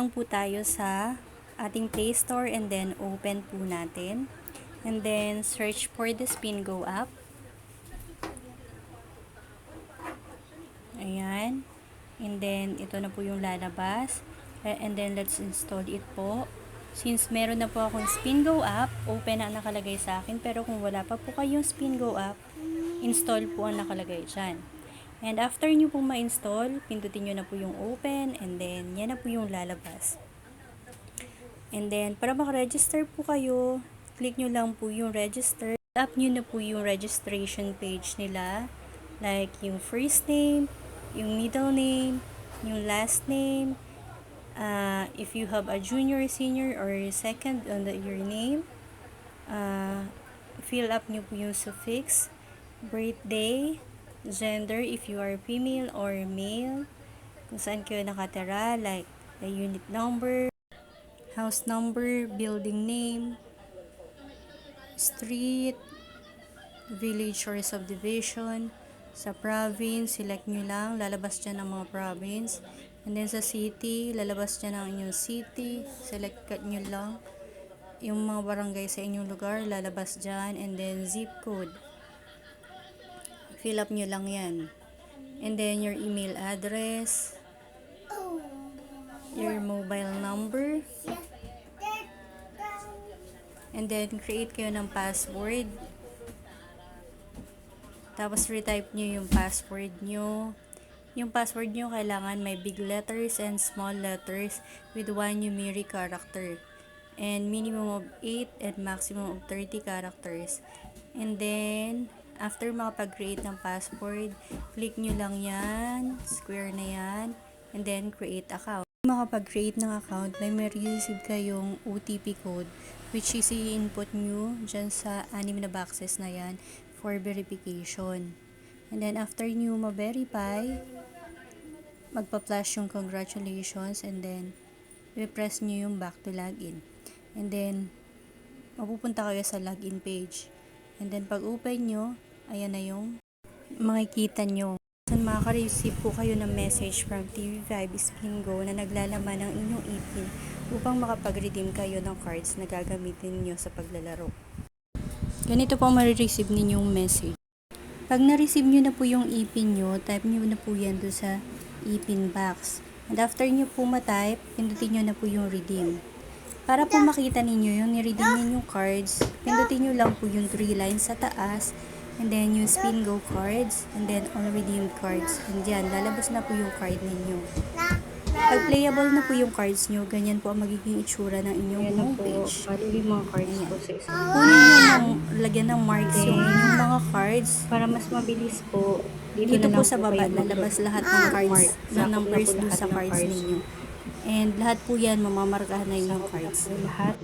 lang po tayo sa ating Play Store and then open po natin. And then search for the Spin Go app. Ayan. And then ito na po yung lalabas. And then let's install it po. Since meron na po akong Spin Go app, open na nakalagay sa akin. Pero kung wala pa po kayong Spin Go app, install po ang nakalagay dyan. And after nyo pong ma-install, pindutin nyo na po yung open and then yan na po yung lalabas. And then para makaregister po kayo, click nyo lang po yung register. Tap nyo na po yung registration page nila. Like yung first name, yung middle name, yung last name. If you have a junior, senior, or second on your name, fill up nyo po yung suffix, birthday, gender, if you are female or male, kung saan kayo nakatira, like the unit number, house number, building name, street, village or subdivision, sa province, select nyo lang, lalabas dyan ang mga province. And then sa city, lalabas dyan ang inyong city, select nyo lang. Yung mga barangay sa inyong lugar, lalabas dyan. And then zip code, fill up nyo lang yan. And then your email address, your mobile number, and then create kayo ng password. Tapos retype nyo yung password nyo. Yung password nyo kailangan may big letters and small letters with 1 numeric character. And minimum of 8 and maximum of 30 characters. And then, after makapag-create ng password, click nyo lang yan, square na yan, and then create account. Makapag-create ng account, may receive kayong OTP code, which is i-input nyo dyan sa 6 na boxes na yan for verification. And then, after nyo ma-verify, magpa-flash yung congratulations, and then, i-press nyo yung back to login. And then, mapupunta kayo sa login page. And then, pag open nyo, ayan na yung makikita nyo. Makaka-receive po kayo ng message from TV5 Spin Go na naglalaman ng inyong ipin upang makapag-redeem kayo ng cards na gagamitin nyo sa paglalaro. Ganito po marireceive ninyong message. Pag na-receive nyo na po yung ipin nyo, type nyo na po yan doon sa ipin box. And after nyo po ma-type, pindutin nyo na po yung redeem. Para po makita ninyo yung ni-redeem ninyong cards, pindutin nyo lang po yung 3 lines sa taas, and then yung Spin Go cards, and then all redeemed cards. And yan, lalabas na po yung card ninyo. Pag playable na po yung cards nyo, ganyan po ang magiging itsura ng inyong homepage. Bali yung mga cards po sa isang. Kunin nyo ng lagyan ng marks yung inyong mga cards. Para mas mabilis po, Dito na po lang sa baba, kayo lalabas lahat ng cards, na numbers doon sa cards ninyo. And lahat po yan, mamamarkahan na yung cards. Lahat.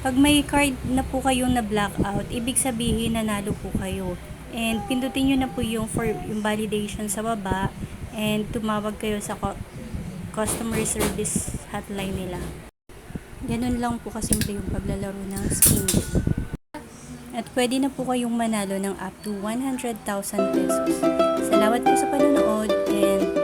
Pag may card na po kayong na-blackout, ibig sabihin nanalo po kayo. And pindutin nyo na po yung validation sa baba and tumawag kayo sa customer service hotline nila. Ganun lang po kasimple yung paglalaro ng Spin Go. At pwede na po kayong manalo ng up to 100,000 pesos. Salamat po sa panonood and